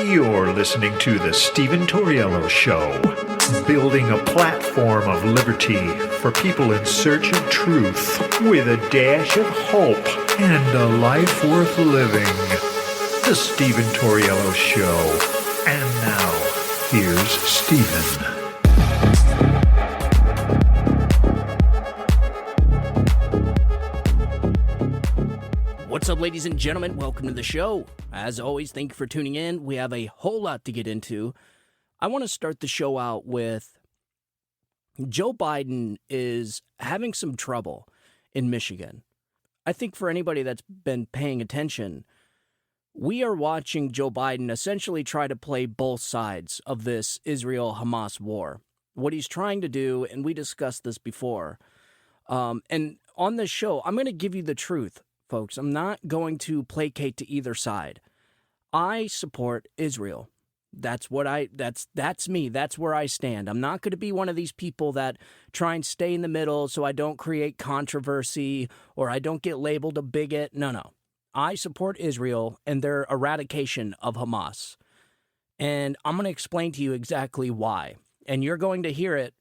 You're listening to The Stephen Torriello Show, building a platform of liberty for people in search of truth with a dash of hope and a life worth living. The Stephen Torriello Show. And now, here's Stephen. What's up, ladies and gentlemen? Welcome to the show. As always, thank you for tuning in. We have a whole lot to get into. I want to start the show out with Joe Biden is having some trouble in Michigan. I think for anybody that's been paying attention, we are watching Joe Biden essentially try to play both sides of this Israel-Hamas war. What he's trying to do, and we discussed this before, and on this show, I'm going to give you the truth. Folks, I'm not going to placate to either side. I support Israel. That's me. That's where I stand. I'm not going to be one of these people that try and stay in the middle so I don't create controversy or I don't get labeled a bigot. No. I support Israel and their eradication of Hamas. And I'm going to explain to you exactly why. And you're going to hear it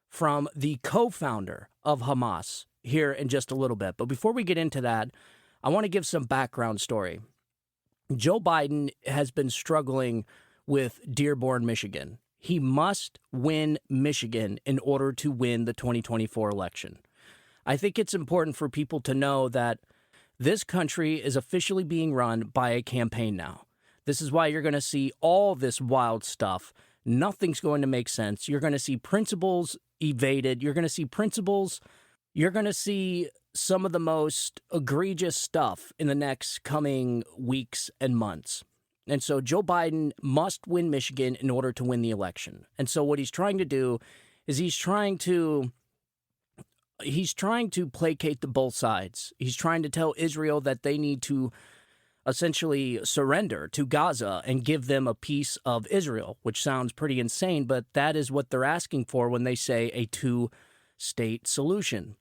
from the co-founder of Hamas here in just a little bit. But before we get into that, I want to give some background story. Joe Biden has been struggling with Dearborn, Michigan. He must win Michigan in order to win the 2024 election. I think it's important for people to know that this country is officially being run by a campaign now. This is why you're going to see all this wild stuff. Nothing's going to make sense. You're going to see principles evaded. You're going to see some of the most egregious stuff in the next coming weeks and months. And so Joe Biden must win Michigan in order to win the election. And so what he's trying to do is he's trying to placate to both sides. He's trying to tell Israel that they need to essentially surrender to Gaza and give them a piece of Israel, which sounds pretty insane, but that is what they're asking for when they say a two-state solution.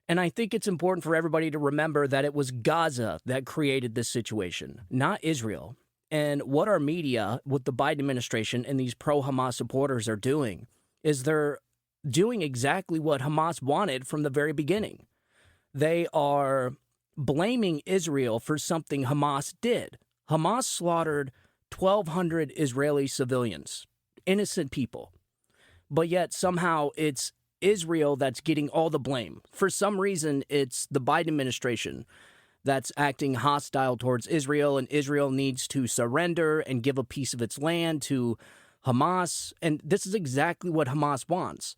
And I think it's important for everybody to remember that it was Gaza that created this situation, not Israel. And what our media, what the Biden administration and these pro-Hamas supporters are doing is they're doing exactly what Hamas wanted from the very beginning. They are blaming Israel for something Hamas did. Hamas slaughtered 1,200 Israeli civilians, innocent people. But yet somehow it's Israel that's getting all the blame. For some reason, it's the Biden administration that's acting hostile towards Israel, and Israel needs to surrender and give a piece of its land to Hamas. And this is exactly what Hamas wants.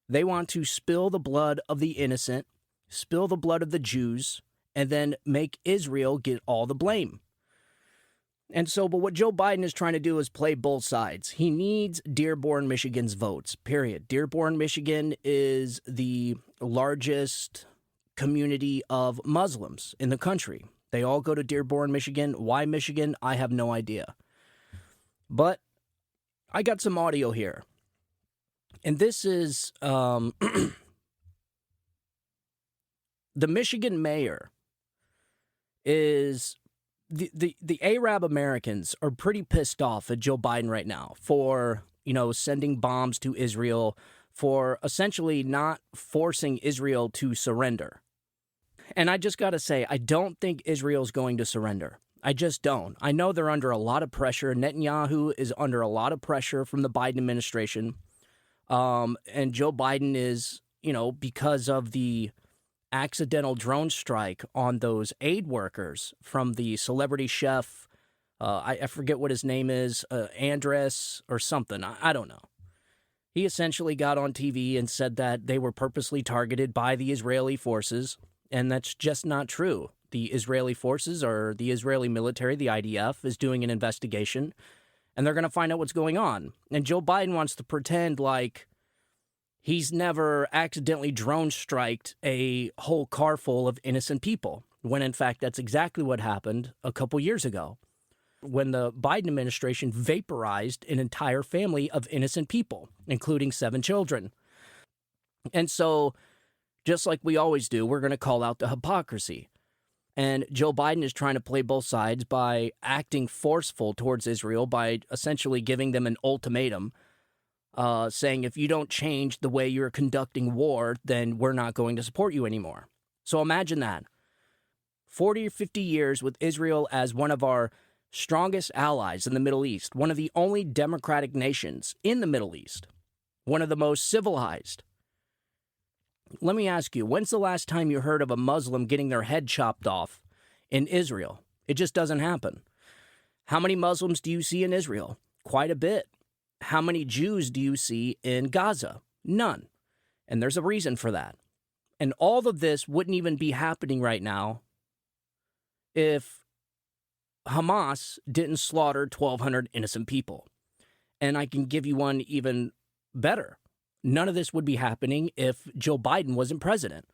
They want to spill the blood of the innocent, spill the blood of the Jews, and then make Israel get all the blame. And so, but what Joe Biden is trying to do is play both sides. He needs Dearborn, Michigan's votes, period. Dearborn, Michigan is the largest community of Muslims in the country. They all go to Dearborn, Michigan. Why Michigan? I have no idea. But I got some audio here. And this is the Michigan mayor is... The Arab Americans are pretty pissed off at Joe Biden right now for, sending bombs to Israel, for essentially not forcing Israel to surrender. And I just got to say, I don't think Israel's going to surrender. I just don't. I know they're under a lot of pressure. Netanyahu is under a lot of pressure from the Biden administration. And Joe Biden is, because of the accidental drone strike on those aid workers from the celebrity chef, I forget what his name is, Andres or something, I don't know. He essentially got on TV and said that they were purposely targeted by the Israeli forces, and that's just not true. The Israeli forces, or the Israeli military, the IDF, is doing an investigation, and they're going to find out what's going on. And Joe Biden wants to pretend like he's never accidentally drone striked a whole car full of innocent people, when in fact that's exactly what happened a couple years ago, when the Biden administration vaporized an entire family of innocent people, including 7 children. And so, just like we always do, we're going to call out the hypocrisy. And Joe Biden is trying to play both sides by acting forceful towards Israel, by essentially giving them an ultimatum, saying if you don't change the way you're conducting war, then we're not going to support you anymore. So imagine that. 40 or 50 years with Israel as one of our strongest allies in the Middle East, one of the only democratic nations in the Middle East, one of the most civilized. Let me ask you, when's the last time you heard of a Muslim getting their head chopped off in Israel? It just doesn't happen. How many Muslims do you see in Israel? Quite a bit. How many Jews do you see in Gaza? None. And there's a reason for that. And all of this wouldn't even be happening right now if Hamas didn't slaughter 1,200 innocent people. And I can give you one even better. None of this would be happening if Joe Biden wasn't president.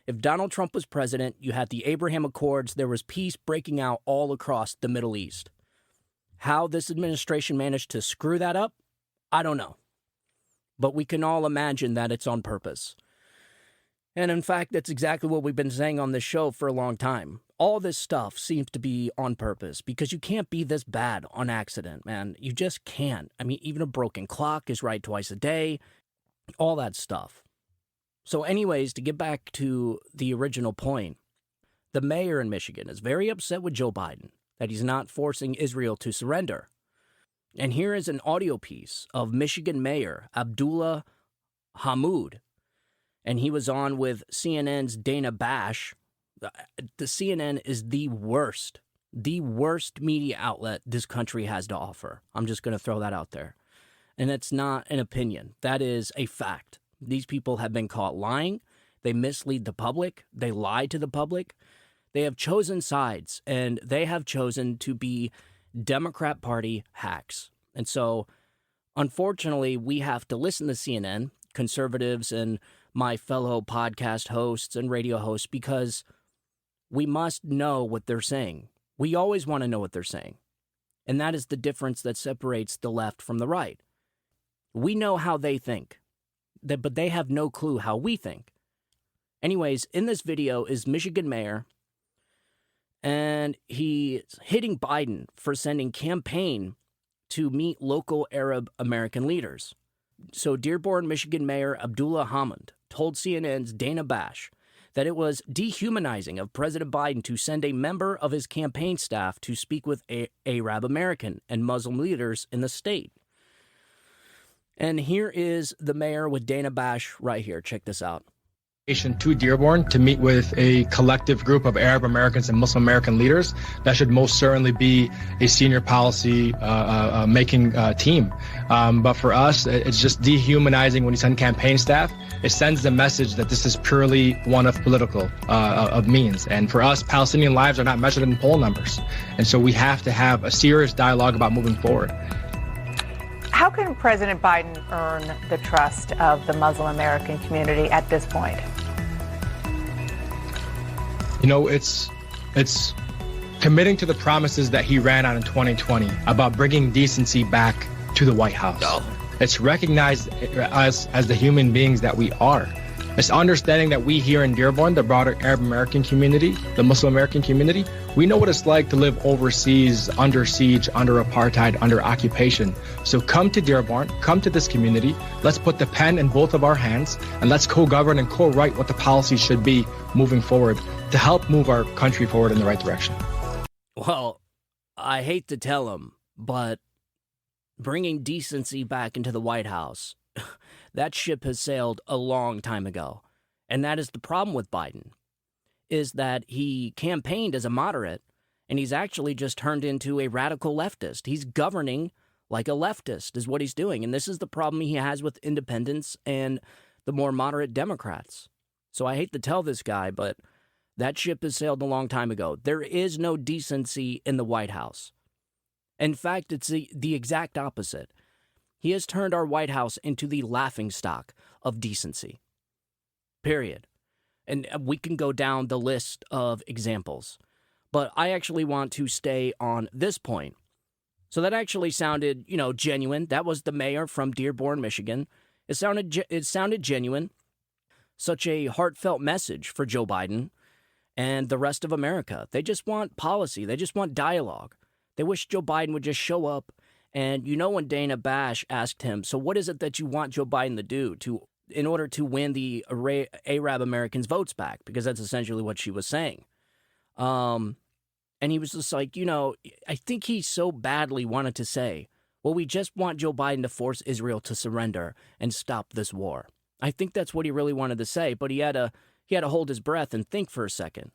If Donald Trump was president, you had the Abraham Accords, there was peace breaking out all across the Middle East. How this administration managed to screw that up, I don't know. But we can all imagine that it's on purpose. And in fact, that's exactly what we've been saying on this show for a long time. All this stuff seems to be on purpose because you can't be this bad on accident, man. You just can't. I mean, even a broken clock is right twice a day. All that stuff. So anyways, to get back to the original point, the mayor in Michigan is very upset with Joe Biden that he's not forcing Israel to surrender. And here is an audio piece of Michigan Mayor Abdullah Hammoud. And he was on with CNN's Dana Bash. The CNN is the worst media outlet this country has to offer. I'm just going to throw that out there. And it's not an opinion. That is a fact. These people have been caught lying. They mislead the public. They lie to the public. They have chosen sides, and they have chosen to be Democrat Party hacks. And so, unfortunately, we have to listen to CNN, conservatives, and my fellow podcast hosts and radio hosts, because we must know what they're saying. We always want to know what they're saying. And that is the difference that separates the left from the right. We know how they think, but they have no clue how we think. Anyways, in this video is Michigan Mayor, and he's hitting Biden for sending campaign to meet local Arab American leaders. So Dearborn, Michigan Mayor Abdullah Hammoud told CNN's Dana Bash that it was dehumanizing of President Biden to send a member of his campaign staff to speak with Arab American and Muslim leaders in the state. And here is the mayor with Dana Bash right here. Check this out. To Dearborn to meet with a collective group of Arab Americans and Muslim American leaders. That should most certainly be a senior policy making team. But for us, it's just dehumanizing when you send campaign staff. It sends the message that this is purely one of political of means. And for us, Palestinian lives are not measured in poll numbers. And so we have to have a serious dialogue about moving forward. How can President Biden earn the trust of the Muslim American community at this point? You know, it's committing to the promises that he ran on in 2020 about bringing decency back to the White House. No. It's recognized us as the human beings that we are. It's understanding that we here in Dearborn, the broader Arab American community, the Muslim American community, we know what it's like to live overseas, under siege, under apartheid, under occupation. So come to Dearborn, come to this community. Let's put the pen in both of our hands and let's co-govern and co-write what the policy should be moving forward to help move our country forward in the right direction. Well, I hate to tell him, but bringing decency back into the White House, that ship has sailed a long time ago. And that is the problem with Biden, is that he campaigned as a moderate, and he's actually just turned into a radical leftist. He's governing like a leftist is what he's doing. And this is the problem he has with independents and the more moderate Democrats. So I hate to tell this guy, but that ship has sailed a long time ago. There is no decency in the White House. In fact, it's the exact opposite. He has turned our White House into the laughingstock of decency. Period. And we can go down the list of examples. But I actually want to stay on this point. So that actually sounded, genuine. That was the mayor from Dearborn, Michigan. It sounded genuine. Such a heartfelt message for Joe Biden. and the rest of America. They just want policy. They just want dialogue. They wish Joe Biden would just show up. And when Dana Bash asked him, so what is it that you want Joe Biden to do in order to win the Arab Americans' votes back? Because that's essentially what she was saying. And he was just like, I think he so badly wanted to say, well, we just want Joe Biden to force Israel to surrender and stop this war. I think that's what he really wanted to say, but he had to hold his breath and think for a second.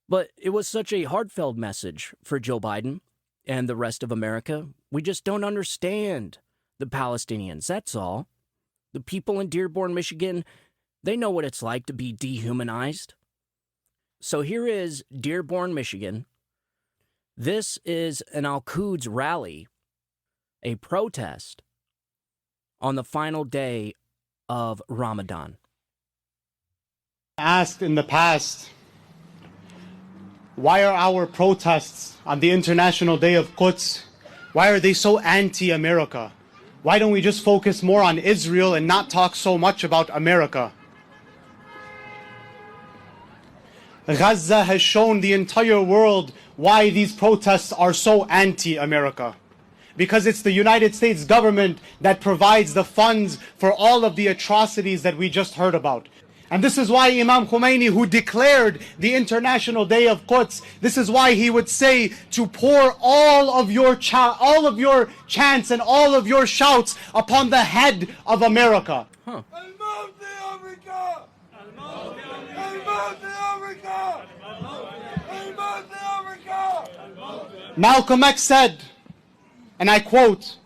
But it was such a heartfelt message for Joe Biden and the rest of America. We just don't understand the Palestinians, that's all. The people in Dearborn, Michigan, they know what it's like to be dehumanized. So here is Dearborn, Michigan. This is an Al-Quds rally, a protest on the final day of Ramadan. Asked in the past, why are our protests on the International Day of Quds, why are they so anti-America? Why don't we just focus more on Israel and not talk so much about America? Gaza has shown the entire world why these protests are so anti-America. Because it's the United States government that provides the funds for all of the atrocities that we just heard about. And this is why Imam Khomeini, who declared the International Day of Quds, this is why he would say to pour all of your chants and all of your shouts upon the head of America. Huh. Malcolm X said, and I quote,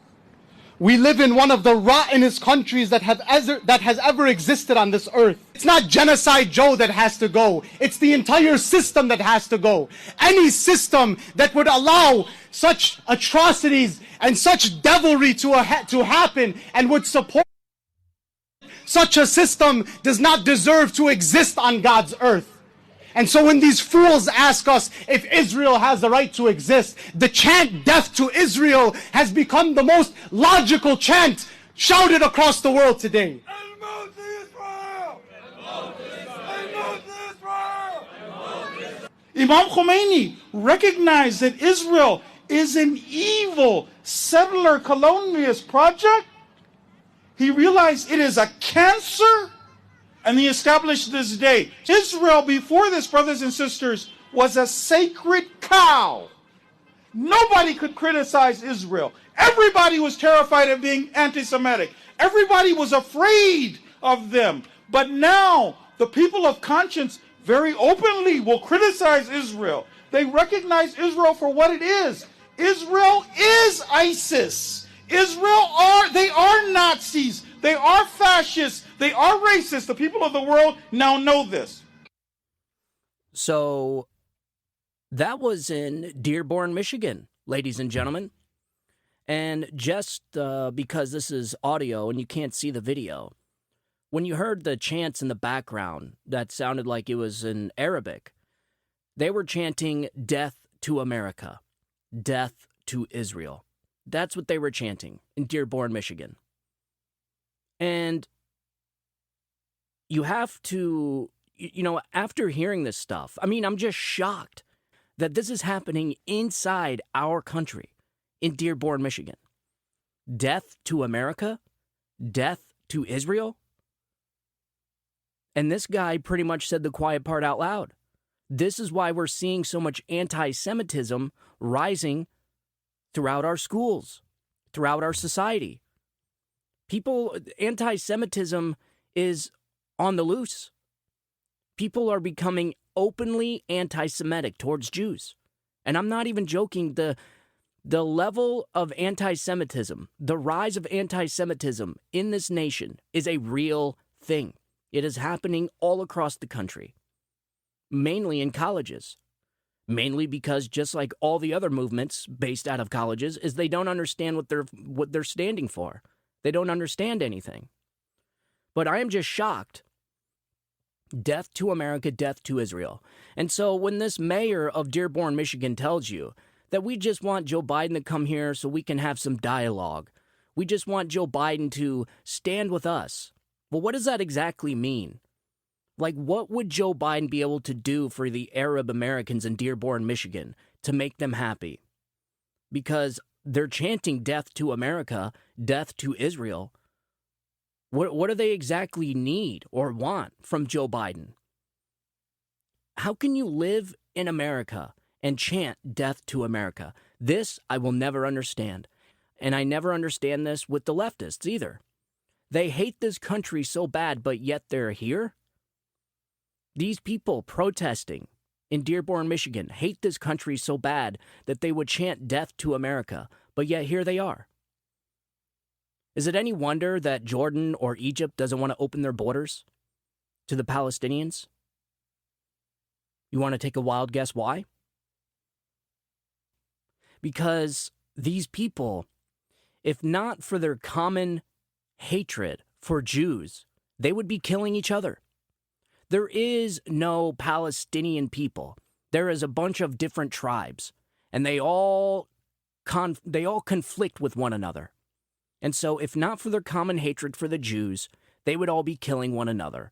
"We live in one of the rottenest countries that has ever existed on this earth. It's not Genocide Joe that has to go. It's the entire system that has to go. Any system that would allow such atrocities and such devilry to happen and would support such a system does not deserve to exist on God's earth." And so when these fools ask us if Israel has the right to exist, the chant "Death to Israel" has become the most logical chant shouted across the world today. Imam Khomeini recognized that Israel is an evil settler colonialist project. He realized it is a cancer. And he established this day. Israel, before this, brothers and sisters, was a sacred cow. Nobody could criticize Israel. Everybody was terrified of being anti-Semitic. Everybody was afraid of them. But now, the people of conscience very openly will criticize Israel. They recognize Israel for what it is. Israel is ISIS. They are Nazis. They are fascists. They are racist. The people of the world now know this. So that was in Dearborn, Michigan, ladies and gentlemen. And just because this is audio and you can't see the video, when you heard the chants in the background that sounded like it was in Arabic, they were chanting "Death to America, Death to Israel." That's what they were chanting in Dearborn, Michigan. And you have to, after hearing this stuff, I'm just shocked that this is happening inside our country in Dearborn, Michigan. Death to America, death to Israel. And this guy pretty much said the quiet part out loud. This is why we're seeing so much anti-Semitism rising throughout our schools, throughout our society. Anti-Semitism is on the loose. People are becoming openly anti-Semitic towards Jews. And I'm not even joking. The level of anti-Semitism, the rise of anti-Semitism in this nation is a real thing. It is happening all across the country, mainly in colleges. Mainly because, just like all the other movements based out of colleges, is they don't understand what they're standing for. They don't understand anything. But I am just shocked. Death to America, death to Israel. And so when this mayor of Dearborn, Michigan tells you that we just want Joe Biden to come here so we can have some dialogue, we just want Joe Biden to stand with us. Well, what does that exactly mean? Like, what would Joe Biden be able to do for the Arab Americans in Dearborn, Michigan to make them happy? Because they're chanting death to America, death to Israel. What do they exactly need or want from Joe Biden? How can you live in America and chant death to America? This I will never understand. And I never understand this with the leftists either. They hate this country so bad, but yet they're here. These people protesting in Dearborn, Michigan, hate this country so bad that they would chant death to America, but yet here they are. Is it any wonder that Jordan or Egypt doesn't want to open their borders to the Palestinians? You want to take a wild guess why? Because these people, if not for their common hatred for Jews, they would be killing each other. There is no Palestinian people. There is a bunch of different tribes, and they all conflict with one another. And so if not for their common hatred for the Jews, they would all be killing one another.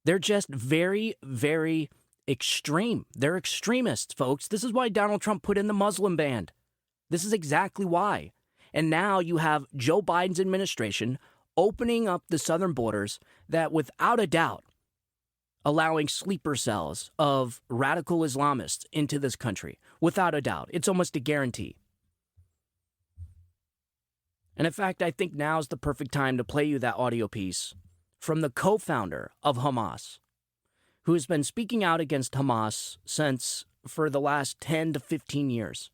They're just very, very extreme. They're extremists, folks. This is why Donald Trump put in the Muslim ban. This is exactly why. And now you have Joe Biden's administration opening up the southern borders that, without a doubt, allowing sleeper cells of radical Islamists into this country. Without a doubt. It's almost a guarantee. And in fact, I think now's the perfect time to play you that audio piece from the co-founder of Hamas, who has been speaking out against Hamas for the last 10 to 15 years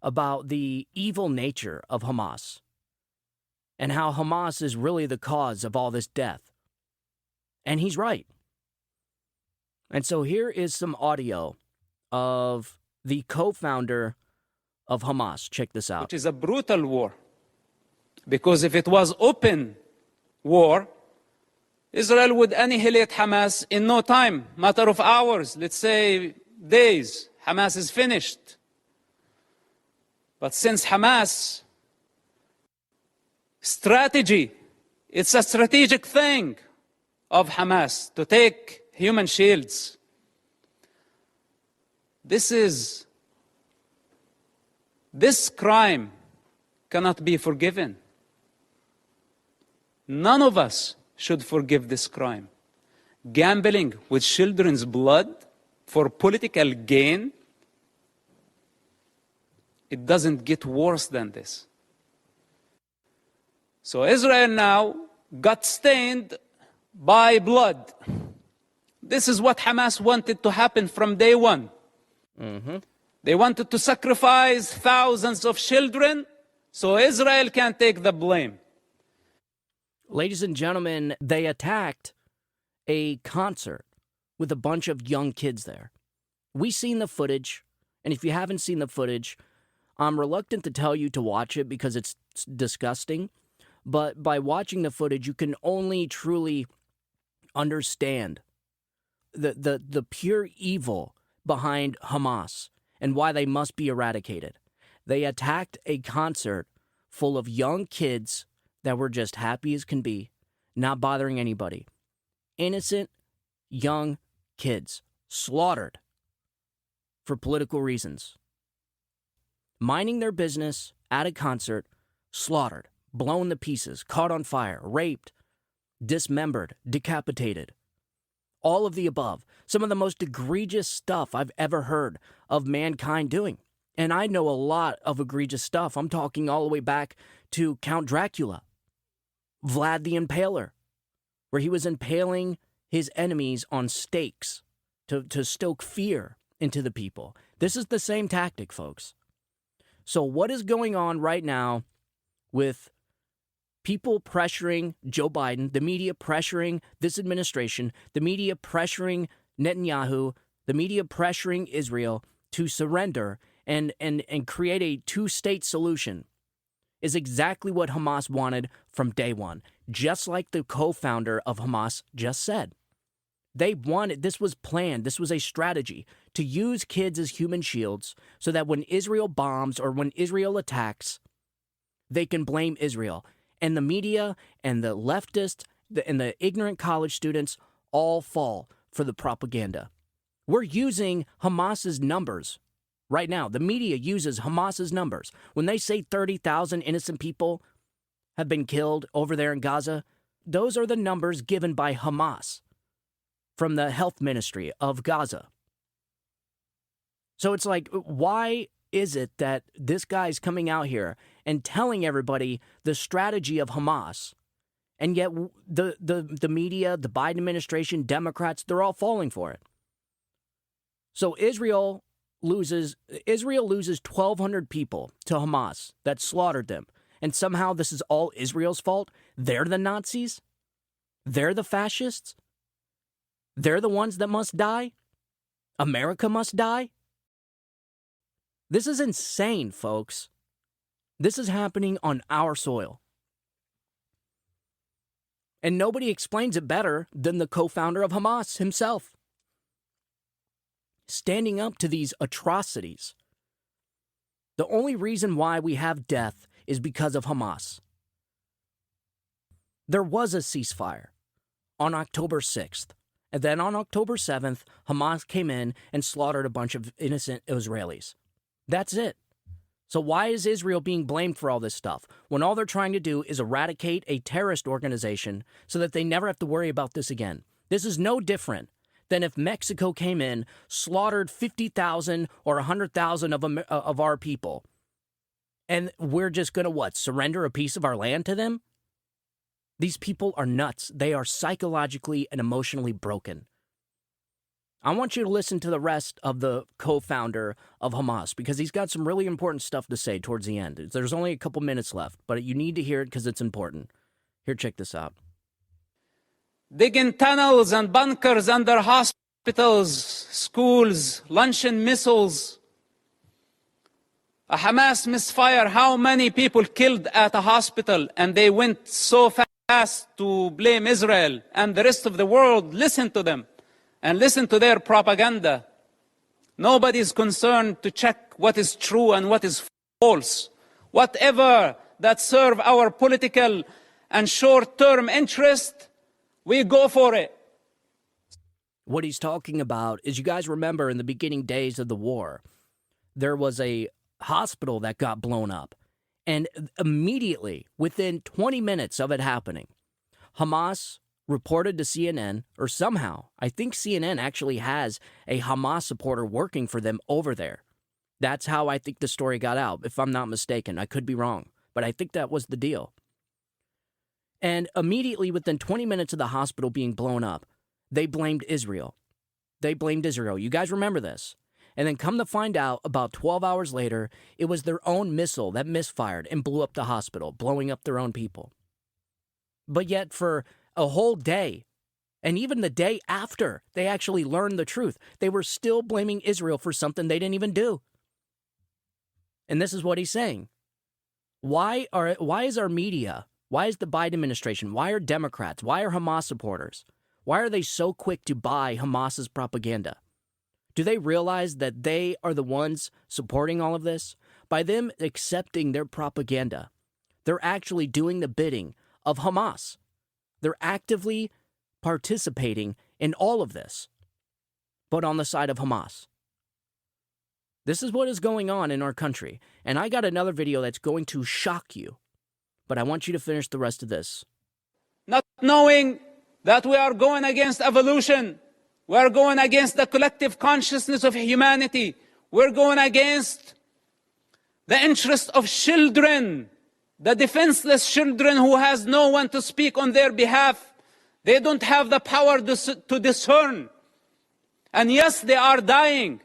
about the evil nature of Hamas and how Hamas is really the cause of all this death. And he's right. And so here is some audio of the co-founder of Hamas. Check this out. Which is a brutal war. Because if it was open war, Israel would annihilate Hamas in no time, matter of hours, let's say days. Hamas is finished. But since Hamas strategy, it's a strategic thing of Hamas to take human shields. This crime cannot be forgiven. None of us should forgive this crime. Gambling with children's blood for political gain, it doesn't get worse than this. So Israel now got stained by blood. This is what Hamas wanted to happen from day one. They wanted to sacrifice thousands of children so Israel can take the blame. Ladies and gentlemen, they attacked a concert with a bunch of young kids there. We've seen the footage, and if you haven't seen the footage, I'm reluctant to tell you to watch it because it's disgusting. But by watching the footage, you can only truly understand the pure evil behind Hamas and why they must be eradicated. They attacked a concert full of young kids that were just happy as can be, not bothering anybody. Innocent, young kids slaughtered for political reasons. Minding their business at a concert, slaughtered, blown to pieces, caught on fire, raped, dismembered, decapitated. All of the above. Some of the most egregious stuff I've ever heard of mankind doing. And I know a lot of egregious stuff. I'm talking all the way back to Count Dracula, Vlad the Impaler, where he was impaling his enemies on stakes to stoke fear into the people. This is the same tactic, folks. So what is going on right now with people pressuring Joe Biden, the media pressuring this administration, the media pressuring Netanyahu, the media pressuring Israel to surrender and create a two-state solution is exactly what Hamas wanted from day one, just like the co-founder of Hamas just said. They wanted, this was planned, this was a strategy to use kids as human shields so that when Israel bombs or when Israel attacks, they can blame Israel. And the media and the leftists and the ignorant college students all fall for the propaganda. We're using Hamas's numbers right now. The media uses Hamas's numbers. When they say 30,000 innocent people have been killed over there in Gaza, those are the numbers given by Hamas from the health ministry of Gaza. So it's like, why is it that this guy's coming out here and telling everybody the strategy of Hamas, and yet the media, the Biden administration, Democrats, they're all falling for it? So Israel loses 1,200 people to Hamas that slaughtered them, and somehow this is all Israel's fault? They're the Nazis? They're the fascists? They're the ones that must die? America must die? This is insane, folks. This is happening on our soil. And nobody explains it better than the co-founder of Hamas himself. Standing up to these atrocities. The only reason why we have death is because of Hamas. There was a ceasefire on October 6th. And then on October 7th, Hamas came in and slaughtered a bunch of innocent Israelis. That's it. So why is Israel being blamed for all this stuff when all they're trying to do is eradicate a terrorist organization so that they never have to worry about this again? This is no different than if Mexico came in, slaughtered 50,000 or 100,000 of our people, and we're just going to, surrender a piece of our land to them? These people are nuts. They are psychologically and emotionally broken. I want you to listen to the rest of the co-founder of Hamas, because he's got some really important stuff to say towards the end. There's only a couple minutes left, but you need to hear it because it's important. Here, check this out. Digging tunnels and bunkers under hospitals, schools, launching missiles. A Hamas misfire, how many people killed at a hospital, and they went so fast to blame Israel, and the rest of the world listened to them and listen to their propaganda. Nobody is concerned to check what is true and what is false. Whatever that serve our political and short-term interest, we go for it. What he's talking about is, you guys remember in the beginning days of the war, there was a hospital that got blown up. And immediately, within 20 minutes of it happening, Hamas reported to CNN, or somehow, I think CNN actually has a Hamas supporter working for them over there. That's how I think the story got out, if I'm not mistaken. I could be wrong, but I think that was the deal. And immediately within 20 minutes of the hospital being blown up, they blamed Israel. They blamed Israel. You guys remember this. And then come to find out, about 12 hours later, it was their own missile that misfired and blew up the hospital, blowing up their own people. But yet for a whole day, and even the day after they actually learned the truth, they were still blaming Israel for something they didn't even do. And this is what he's saying. Why is our media, why is the Biden administration, why are Democrats, why are Hamas supporters, why are they so quick to buy Hamas's propaganda? Do they realize that they are the ones supporting all of this? By them accepting their propaganda, they're actually doing the bidding of Hamas. They're actively participating in all of this, but on the side of Hamas. This is what is going on in our country. And I got another video that's going to shock you, but I want you to finish the rest of this. Not knowing that we are going against evolution. We are going against the collective consciousness of humanity. We're going against the interest of children, the defenseless children who has no one to speak on their behalf. They don't have the power to discern. And yes, they are dying.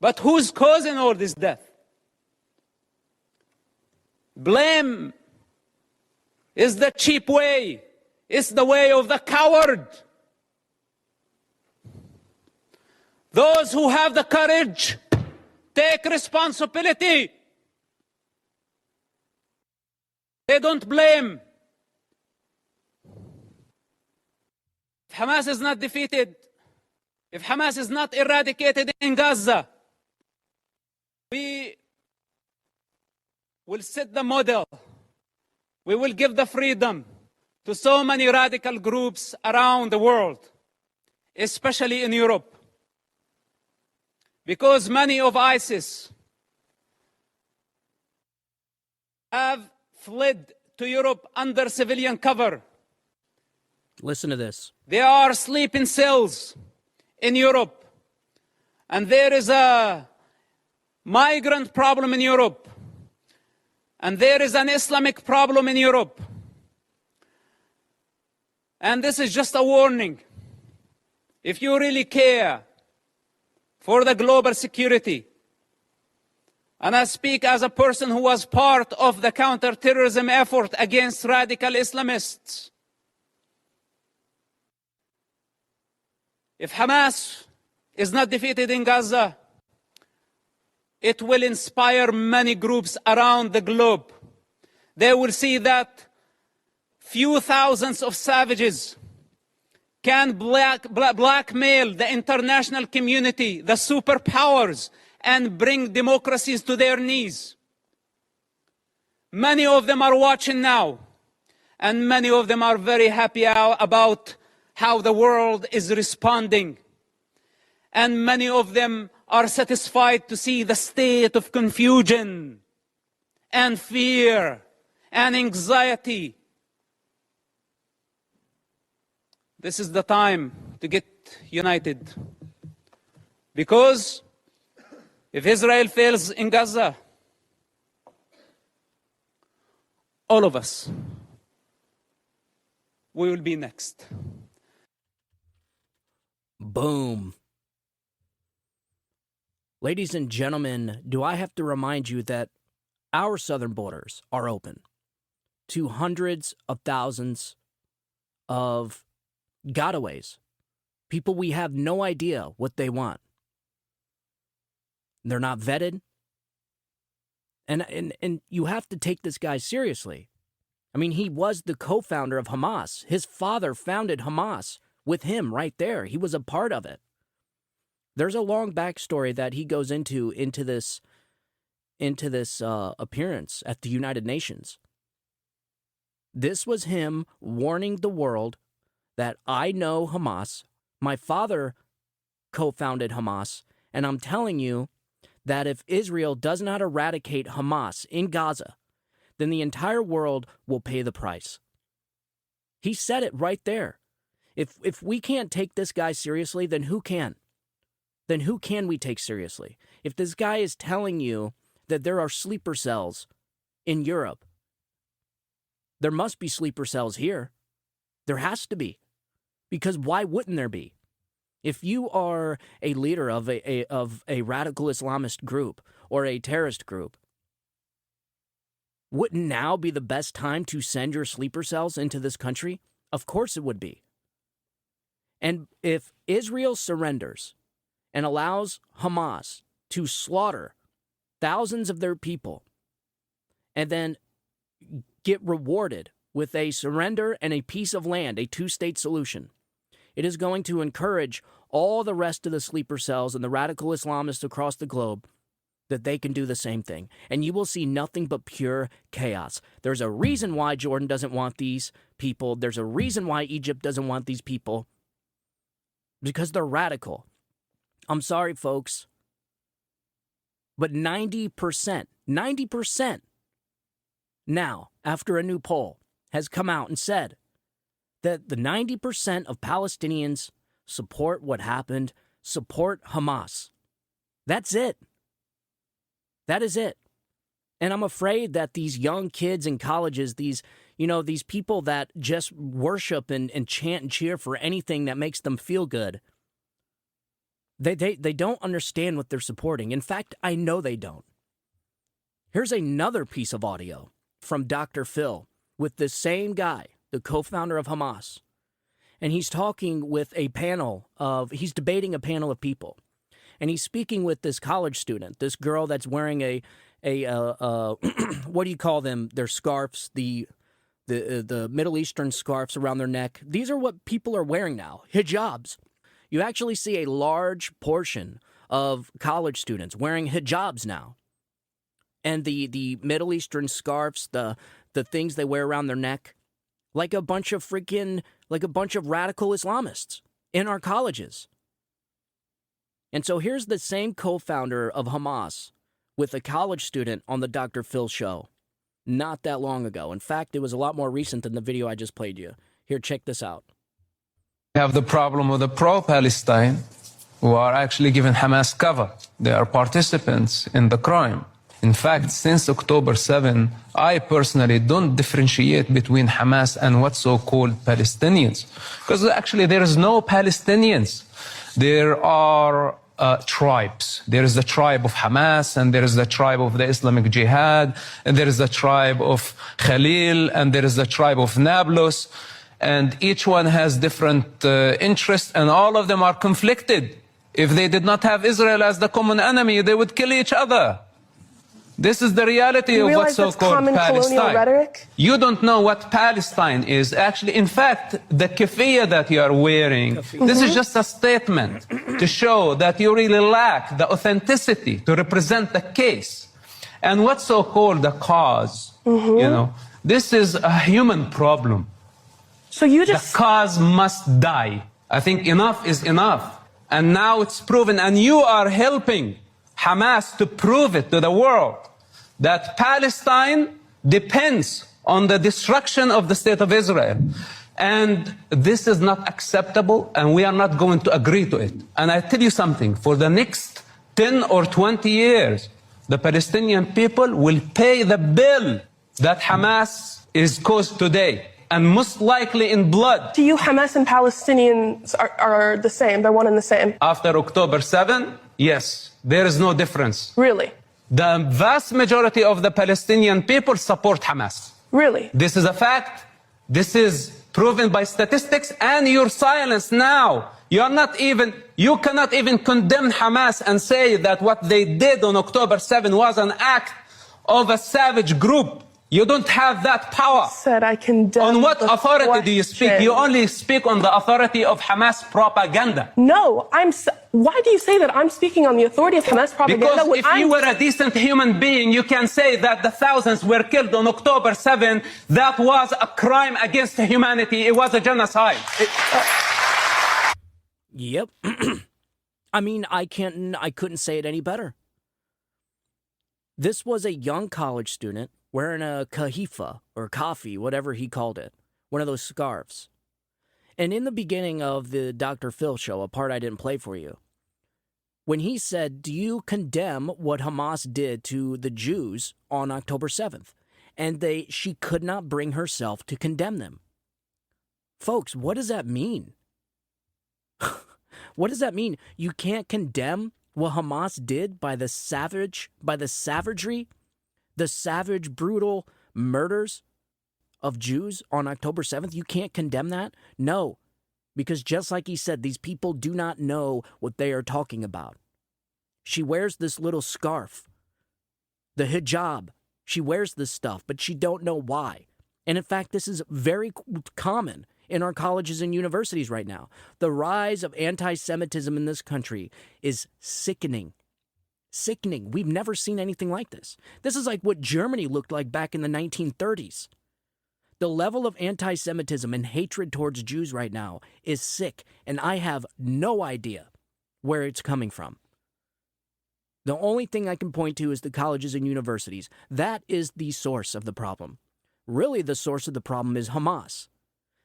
But who's causing all this death? Blame is the cheap way. It's the way of the coward. Those who have the courage take responsibility. They don't blame. If Hamas is not defeated, if Hamas is not eradicated in Gaza, we will set the model. We will give the freedom to so many radical groups around the world. especially in Europe, because many of ISIS have fled to Europe under civilian cover. Listen to this. They are sleeping cells in Europe. And there is a migrant problem in Europe. And there is an Islamic problem in Europe. And this is just a warning. If you really care for the global security, and I speak as a person who was part of the counterterrorism effort against radical Islamists, if Hamas is not defeated in Gaza, it will inspire many groups around the globe. They will see that few thousands of savages can blackmail the international community, the superpowers, and bring democracies to their knees. Many of them are watching now, and many of them are very happy about how the world is responding. And many of them are satisfied to see the state of confusion and fear and anxiety. This is the time to get united. Because if Israel fails in Gaza, all of us, we will be next. Boom. Ladies and gentlemen, do I have to remind you that our southern borders are open to hundreds of thousands of gotaways, people we have no idea what they want. They're not vetted. And you have to take this guy seriously. I mean, he was the co-founder of Hamas. His father founded Hamas with him right there. He was a part of it. There's a long backstory that he goes into this appearance at the United Nations. This was him warning the world that I know Hamas. My father co-founded Hamas, and I'm telling you that if Israel does not eradicate Hamas in Gaza, then the entire world will pay the price. He said it right there. If we can't take this guy seriously, then who can? Then who can we take seriously? If this guy is telling you that there are sleeper cells in Europe, there must be sleeper cells here. There has to be. Because why wouldn't there be? If you are a leader of a radical Islamist group or a terrorist group, wouldn't now be the best time to send your sleeper cells into this country? Of course it would be. And if Israel surrenders and allows Hamas to slaughter thousands of their people and then get rewarded with a surrender and a piece of land, a two-state solution, it is going to encourage all the rest of the sleeper cells and the radical Islamists across the globe that they can do the same thing. And you will see nothing but pure chaos. There's a reason why Jordan doesn't want these people. There's a reason why Egypt doesn't want these people. Because they're radical. I'm sorry, folks. But 90% now, after a new poll, has come out and said that the 90% of Palestinians support what happened, support Hamas. That's it. That is it. And I'm afraid that these young kids in colleges, these people that just worship and chant and cheer for anything that makes them feel good, they don't understand what they're supporting. In fact, I know they don't. Here's another piece of audio from Dr. Phil with the same guy, the co-founder of Hamas. And he's talking with he's debating a panel of people. And he's speaking with this college student, this girl that's wearing a what do you call them? Their scarves, the Middle Eastern scarves around their neck. These are what people are wearing now, hijabs. You actually see a large portion of college students wearing hijabs now. And the Middle Eastern scarves, the things they wear around their neck, like a bunch of radical Islamists. in our colleges. And so here's the same co-founder of Hamas with a college student on the Dr. Phil show not that long ago. In fact, it was a lot more recent than the video I just played you. Here, check this out. We have the problem with the pro-Palestine who are actually giving Hamas cover. They are participants in the crime. In fact, since October 7, I personally don't differentiate between Hamas and what's so-called Palestinians. Because actually there is no Palestinians. There are tribes. There is the tribe of Hamas, and there is the tribe of the Islamic Jihad, and there is the tribe of Khalil, and there is the tribe of Nablus. And each one has different interests, and all of them are conflicted. If they did not have Israel as the common enemy, they would kill each other. This is the reality of what's so-called Palestine. Rhetoric? You don't know what Palestine is. Actually, in fact, the keffiyeh that you are wearing, this is just a statement to show that you really lack the authenticity to represent the case. And what's so-called the cause, you know, this is a human problem. So you just... The cause must die. I think enough is enough. And now it's proven, and you are helping Hamas to prove it to the world, that Palestine depends on the destruction of the state of Israel. And this is not acceptable, and we are not going to agree to it. And I tell you something, for the next 10 or 20 years, the Palestinian people will pay the bill that Hamas is caused today, and most likely in blood. To you, Hamas and Palestinians are the same, they're one and the same? After October 7, yes, there is no difference. Really? The vast majority of the Palestinian people support Hamas. Really? This is a fact. This is proven by statistics, and your silence now. You cannot even condemn Hamas and say that what they did on October 7 was an act of a savage group. You don't have that power. Said I condemn. On what the authority question. do you speak? You only speak on the authority of Hamas propaganda. No, why do you say that I'm speaking on the authority of Hamas propaganda? Because if you were a decent human being, you can say that the thousands were killed on October 7. That was a crime against humanity. It was a genocide. Yep. I mean, I couldn't say it any better. This was a young college student wearing a kahifa or kafi, whatever he called it, one of those scarves. And in the beginning of the Dr. Phil show, a part I didn't play for you, when he said, do you condemn what Hamas did to the Jews on October 7th? And she could not bring herself to condemn them. Folks, what does that mean? What does that mean? You can't condemn what Hamas did by the savagery, the savage, brutal murders of Jews on October 7th? You can't condemn that? No, because just like he said, these people do not know what they are talking about. She wears this little scarf, the hijab. She wears this stuff, but she don't know why. And in fact, this is very common in our colleges and universities right now. The rise of anti-Semitism in this country is sickening. Sickening. We've never seen anything like this. This is like what Germany looked like back in the 1930s. The level of anti-Semitism and hatred towards Jews right now is sick, and I have no idea where it's coming from. The only thing I can point to is the colleges and universities. That is the source of the problem. Really, the source of the problem is Hamas.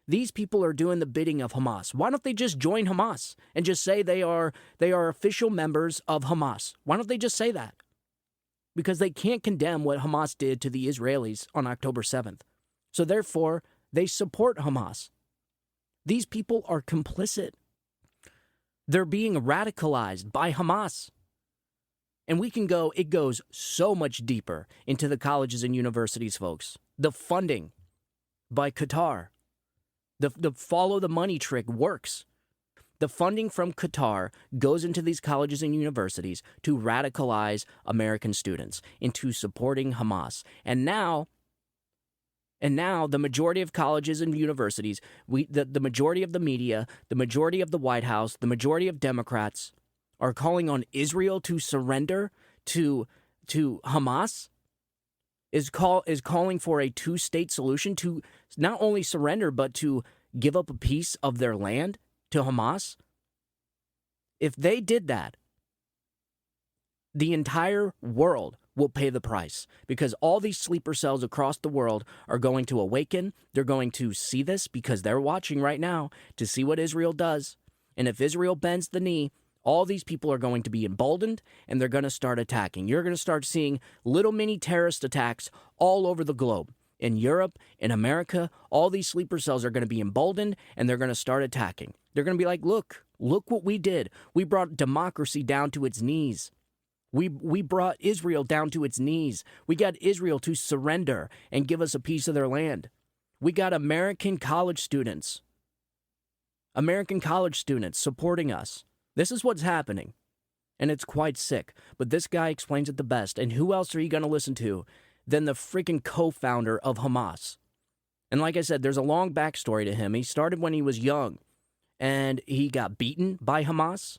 These people are doing the bidding of Hamas. Why don't they just join Hamas and just say they are official members of Hamas? Why don't they just say that? Because they can't condemn what Hamas did to the Israelis on October 7th. So therefore, they support Hamas. These people are complicit. They're being radicalized by Hamas. And it goes so much deeper into the colleges and universities, folks. The funding by Qatar. The follow the money trick works. The funding from Qatar goes into these colleges and universities to radicalize American students into supporting Hamas. And now the majority of colleges and universities, the majority of the media, the majority of the White House, the majority of Democrats are calling on Israel to surrender to Hamas. Is calling for a two-state solution to not only surrender, but to give up a piece of their land to Hamas, if they did that, the entire world will pay the price, because all these sleeper cells across the world are going to awaken. They're going to see this because they're watching right now to see what Israel does. And if Israel bends the knee, all these people are going to be emboldened and they're going to start attacking. You're going to start seeing little mini terrorist attacks all over the globe. In Europe, in America, all these sleeper cells are going to be emboldened and they're going to start attacking. They're going to be like, look what we did. We brought democracy down to its knees. We brought Israel down to its knees. We got Israel to surrender and give us a piece of their land. We got American college students supporting us. This is what's happening. And it's quite sick. But this guy explains it the best. And who else are you going to listen to than the freaking co-founder of Hamas? And like I said, there's a long backstory to him. He started when he was young. And he got beaten by Hamas.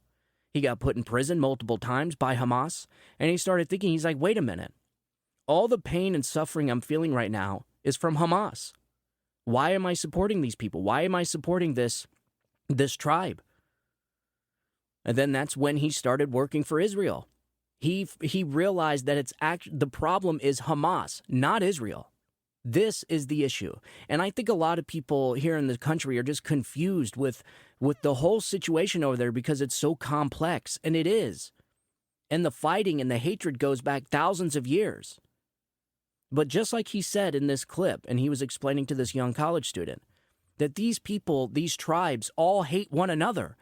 He got put in prison multiple times by Hamas. And he started thinking, he's like, wait a minute. All the pain and suffering I'm feeling right now is from Hamas. Why am I supporting these people? Why am I supporting this tribe? And then that's when he started working for Israel. He realized that the problem is Hamas, not Israel. This is the issue. And I think a lot of people here in the country are just confused with the whole situation over there because it's so complex, and it is. And the fighting and the hatred goes back thousands of years. But just like he said in this clip, and he was explaining to this young college student, that these people, these tribes, all hate one another,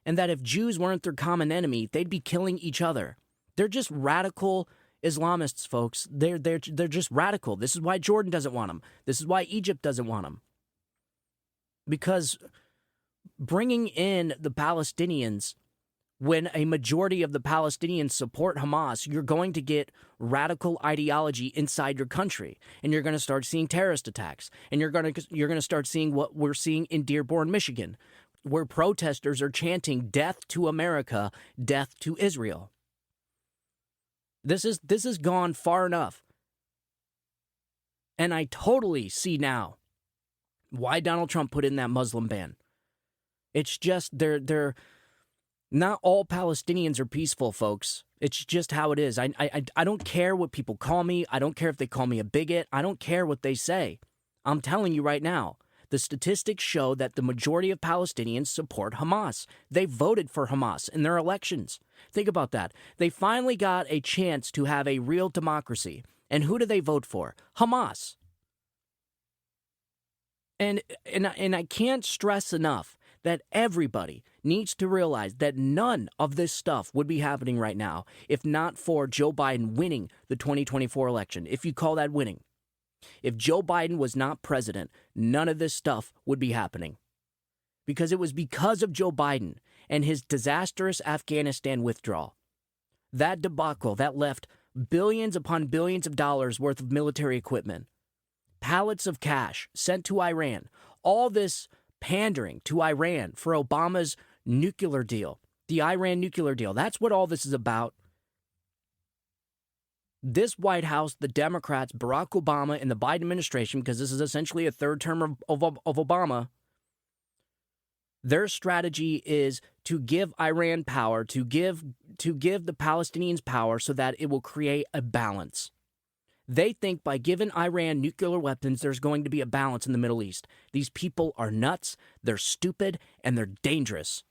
and that if Jews weren't their common enemy, they'd be killing each other. They're just radical Islamists, folks. They're just radical. This is why Jordan doesn't want them. This is why Egypt doesn't want them. Because bringing in the Palestinians, when a majority of the Palestinians support Hamas, you're going to get radical ideology inside your country, and you're going to start seeing terrorist attacks, and you're going to start seeing what we're seeing in Dearborn, Michigan, where protesters are chanting "Death to America, death to Israel." This has gone far enough. And I totally see now why Donald Trump put in that Muslim ban. It's just they're not all Palestinians are peaceful, folks. It's just how it is. I don't care what people call me. I don't care if they call me a bigot. I don't care what they say. I'm telling you right now. The statistics show that the majority of Palestinians support Hamas. They voted for Hamas in their elections. Think about that. They finally got a chance to have a real democracy. And who do they vote for? Hamas. And I can't stress enough that everybody needs to realize that none of this stuff would be happening right now if not for Joe Biden winning the 2024 election, if you call that winning. If Joe Biden was not president, none of this stuff would be happening. Because it was because of Joe Biden and his disastrous Afghanistan withdrawal. That debacle that left billions upon billions of dollars worth of military equipment, pallets of cash sent to Iran, all this pandering to Iran for Obama's nuclear deal, the Iran nuclear deal. That's what all this is about. This White House, the Democrats, Barack Obama, and the Biden administration, because this is essentially a third term of Obama, their strategy is to give Iran power, to give the Palestinians power so that it will create a balance. They think by giving Iran nuclear weapons, there's going to be a balance in the Middle East. These people are nuts, they're stupid, and they're dangerous.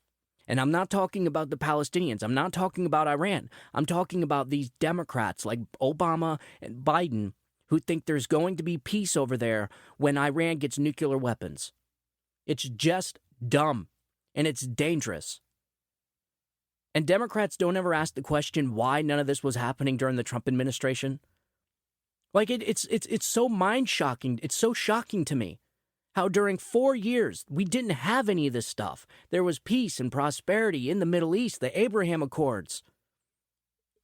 And I'm not talking about the Palestinians. I'm not talking about Iran. I'm talking about these Democrats like Obama and Biden who think there's going to be peace over there when Iran gets nuclear weapons. It's just dumb, and it's dangerous. And Democrats don't ever ask the question why none of this was happening during the Trump administration. Like, it's so mind-shocking. It's so shocking to me. How during 4 years, we didn't have any of this stuff. There was peace and prosperity in the Middle East, the Abraham Accords.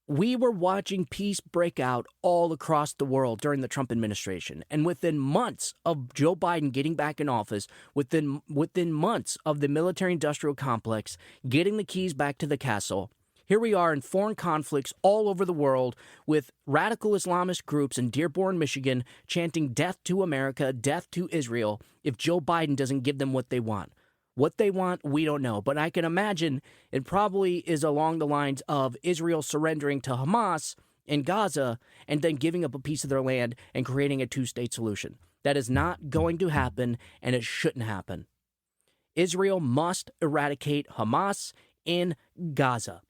We were watching peace break out all across the world during the Trump administration. And within months of Joe Biden getting back in office, within months of the military-industrial complex getting the keys back to the castle, here we are in foreign conflicts all over the world with radical Islamist groups in Dearborn, Michigan, chanting death to America, death to Israel, if Joe Biden doesn't give them what they want. What they want, we don't know. But I can imagine it probably is along the lines of Israel surrendering to Hamas in Gaza and then giving up a piece of their land and creating a two-state solution. That is not going to happen, and it shouldn't happen. Israel must eradicate Hamas in Gaza.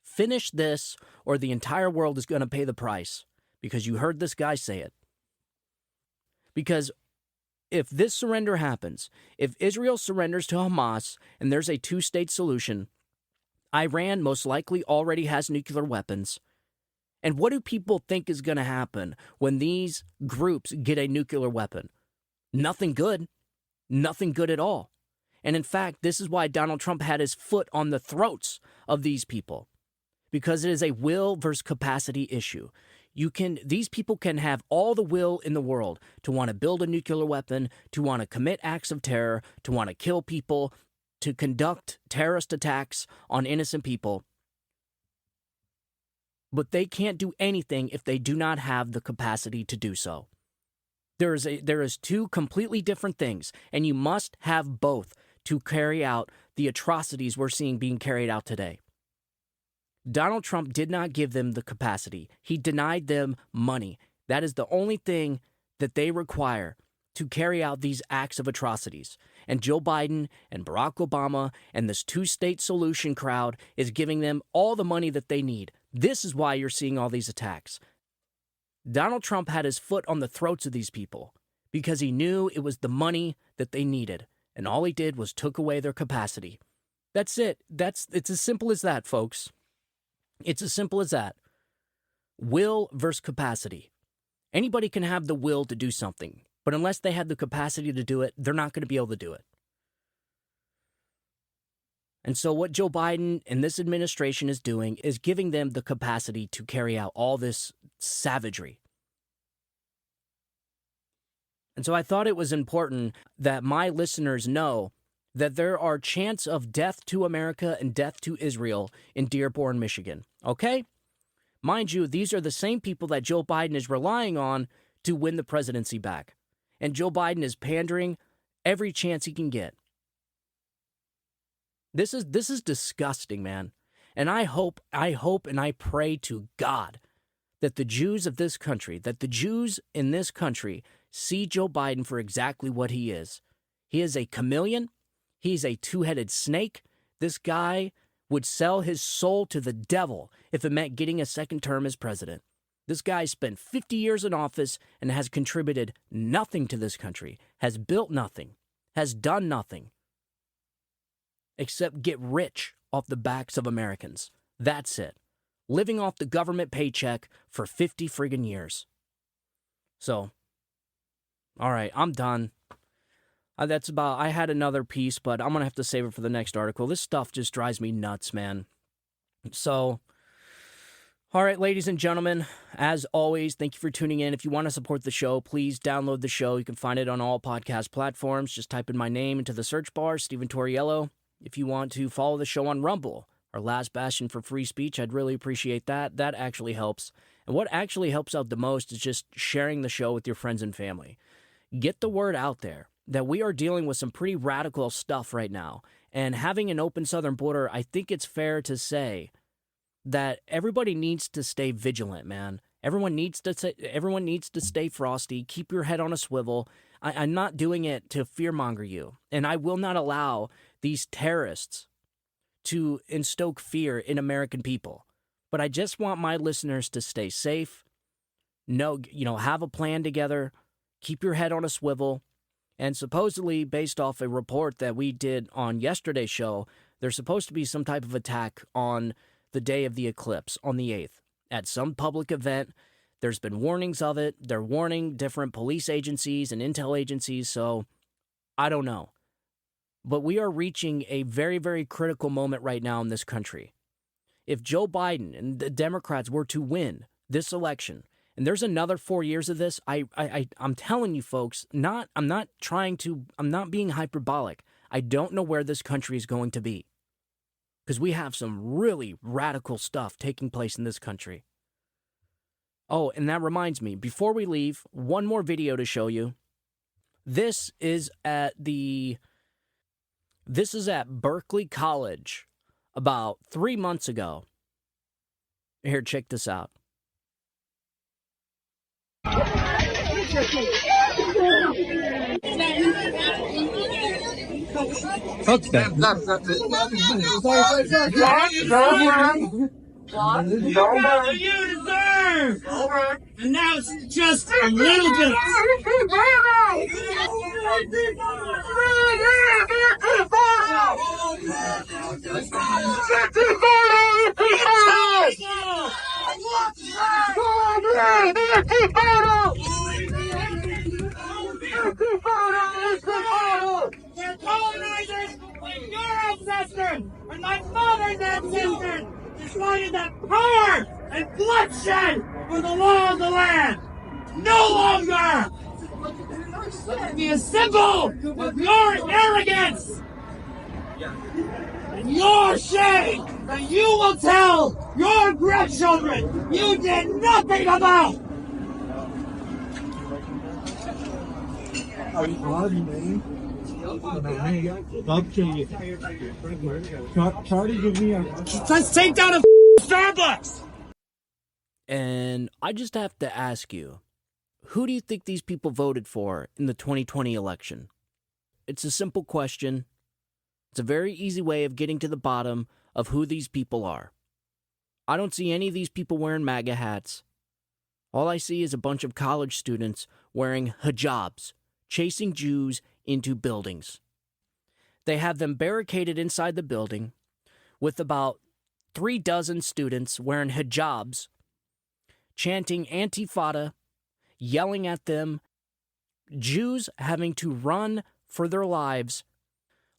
Finish this, or the entire world is going to pay the price, because you heard this guy say it. Because if this surrender happens, if Israel surrenders to Hamas and there's a two-state solution, Iran most likely already has nuclear weapons. And what do people think is going to happen when these groups get a nuclear weapon? Nothing good. Nothing good at all. And in fact, this is why Donald Trump had his foot on the throats of these people. Because it is a will versus capacity issue. These people can have all the will in the world to want to build a nuclear weapon, to want to commit acts of terror, to want to kill people, to conduct terrorist attacks on innocent people. But they can't do anything if they do not have the capacity to do so. There is two completely different things, and you must have both to carry out the atrocities we're seeing being carried out today. Donald Trump did not give them the capacity. He denied them money. That is the only thing that they require to carry out these acts of atrocities. And Joe Biden and Barack Obama and this two-state solution crowd is giving them all the money that they need. This is why you're seeing all these attacks. Donald Trump had his foot on the throats of these people because he knew it was the money that they needed. And all he did was took away their capacity. That's it. It's as simple as that, folks. It's as simple as that. Will versus capacity. Anybody can have the will to do something, but unless they have the capacity to do it, they're not going to be able to do it. And so what Joe Biden and this administration is doing is giving them the capacity to carry out all this savagery. And so I thought it was important that my listeners know that there are chants of death to America and death to Israel in Dearborn, Michigan. Okay? Mind you, these are the same people that Joe Biden is relying on to win the presidency back. And Joe Biden is pandering every chance he can get. This is disgusting, man. And I hope and I pray to God that the Jews of this country, that the Jews in this country see Joe Biden for exactly what he is. He is a chameleon. He's a two-headed snake. This guy would sell his soul to the devil if it meant getting a second term as president. This guy spent 50 years in office and has contributed nothing to this country, has built nothing, has done nothing, except get rich off the backs of Americans. That's it. Living off the government paycheck for 50 friggin' years. So, all right, I'm done. I had another piece, but I'm going to have to save it for the next article. This stuff just drives me nuts, man. So, all right, ladies and gentlemen, as always, thank you for tuning in. If you want to support the show, please download the show. You can find it on all podcast platforms. Just type in my name into the search bar, Steven Torriello. If you want to follow the show on Rumble, our last bastion for free speech, I'd really appreciate that. That actually helps. And what actually helps out the most is just sharing the show with your friends and family. Get the word out there that we are dealing with some pretty radical stuff right now. And having an open southern border, I think it's fair to say that everybody needs to stay vigilant, man. Everyone needs to stay frosty. Keep your head on a swivel. I'm not doing it to fearmonger you. And I will not allow these terrorists to instoke fear in American people. But I just want my listeners to stay safe. Have a plan together. Keep your head on a swivel. And supposedly, based off a report that we did on yesterday's show, there's supposed to be some type of attack on the day of the eclipse, on the 8th, at some public event. There's been warnings of it. They're warning different police agencies and intel agencies, so I don't know. But we are reaching a very, very critical moment right now in this country. If Joe Biden and the Democrats were to win this election, and there's another 4 years of this, I'm telling you folks, I'm not being hyperbolic. I don't know where this country is going to be. Because we have some really radical stuff taking place in this country. Oh, and that reminds me, before we leave, one more video to show you. This is at the This is at Berkeley College about 3 months ago. Here, check this out. Fuck that. You deserve! And now it's just a little bit. They're colonizers when your ancestors and my father's ancestors destroyed the power and bloodshed for the law of the land. No longer! Let it be a symbol of your arrogance and your shame that you will tell your grandchildren you did nothing about. Let's take down a Starbucks. And I just have to ask you, who do you think these people voted for in the 2020 election? It's a simple question. It's a very easy way of getting to the bottom of who these people are. I don't see any of these people wearing MAGA hats. All I see is a bunch of college students wearing hijabs, chasing Jews into buildings. They have them barricaded inside the building with about 36 students wearing hijabs, chanting Antifada, yelling at them, Jews having to run for their lives.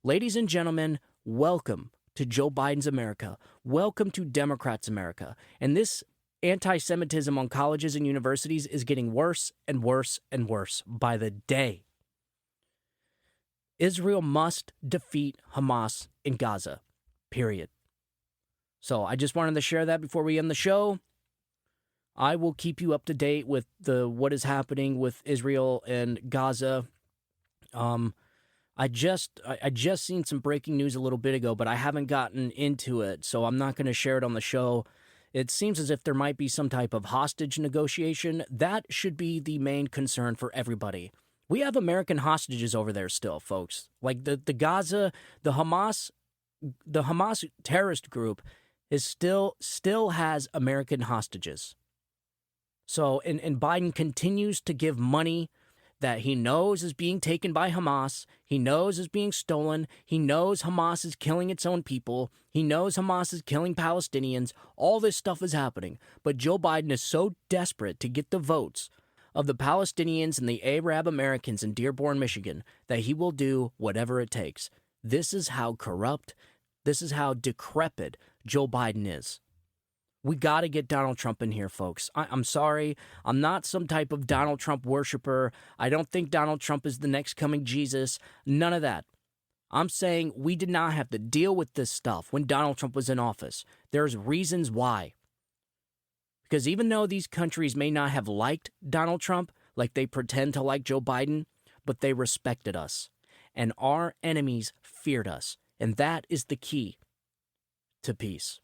Ladies and gentlemen, welcome to Joe Biden's America. Welcome to Democrats' America. And this anti-Semitism on colleges and universities is getting worse and worse and worse by the day. Israel must defeat Hamas in Gaza, period. So I just wanted to share that before we end the show. I will keep you up to date with what is happening with Israel and Gaza. I just seen some breaking news a little bit ago, but I haven't gotten into it, so I'm not going to share it on the show. It seems as if there might be some type of hostage negotiation. That should be the main concern for everybody. We have American hostages over there still, folks. Like the Gaza, the Hamas terrorist group is still has American hostages. So, and Biden continues to give money that he knows is being taken by Hamas. He knows is being stolen. He knows Hamas is killing its own people. He knows Hamas is killing Palestinians. All this stuff is happening. But Joe Biden is so desperate to get the votes of the Palestinians and the Arab Americans in Dearborn, Michigan, that he will do whatever it takes. This is how corrupt, this is how decrepit Joe Biden is. We got to get Donald Trump in here, folks. I'm sorry. I'm not some type of Donald Trump worshiper. I don't think Donald Trump is the next coming Jesus. None of that. I'm saying we did not have to deal with this stuff when Donald Trump was in office. There's reasons why. Because even though these countries may not have liked Donald Trump like they pretend to like Joe Biden, but they respected us. And our enemies feared us. And that is the key to peace.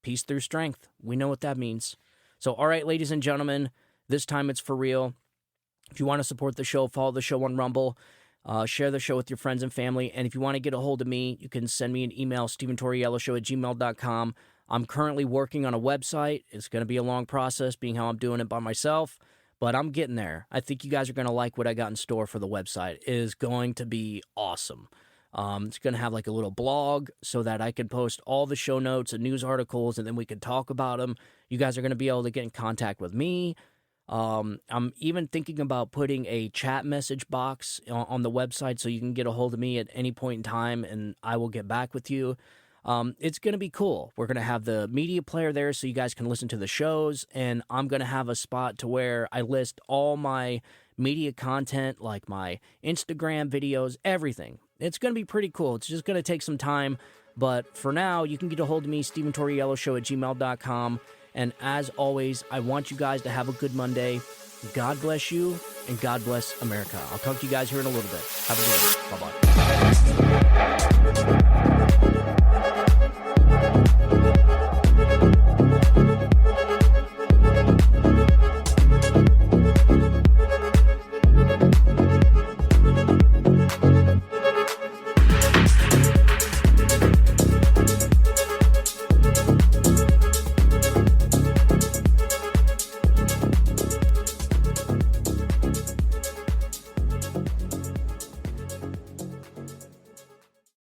Peace through strength. We know what that means. So, all right, ladies and gentlemen, this time it's for real. If you want to support the show, follow the show on Rumble. Share the show with your friends and family. And if you want to get a hold of me, you can send me an email, StephenTorrielloShow@gmail.com. I'm currently working on a website. It's going to be a long process, being how I'm doing it by myself. But I'm getting there. I think you guys are going to like what I got in store for the website. It is going to be awesome. It's going to have like a little blog so that I can post all the show notes and news articles, and then we can talk about them. You guys are going to be able to get in contact with me. I'm even thinking about putting a chat message box on the website so you can get a hold of me at any point in time, and I will get back with you. It's going to be cool. We're going to have the media player there so you guys can listen to the shows, and I'm going to have a spot to where I list all my media content, like my Instagram videos, everything. It's going to be pretty cool. It's just going to take some time, but for now, you can get a hold of me, StephenTorrielloShow@gmail.com, and as always, I want you guys to have a good Monday. God bless you, and God bless America. I'll talk to you guys here in a little bit. Have a good one. Bye-bye. Bye.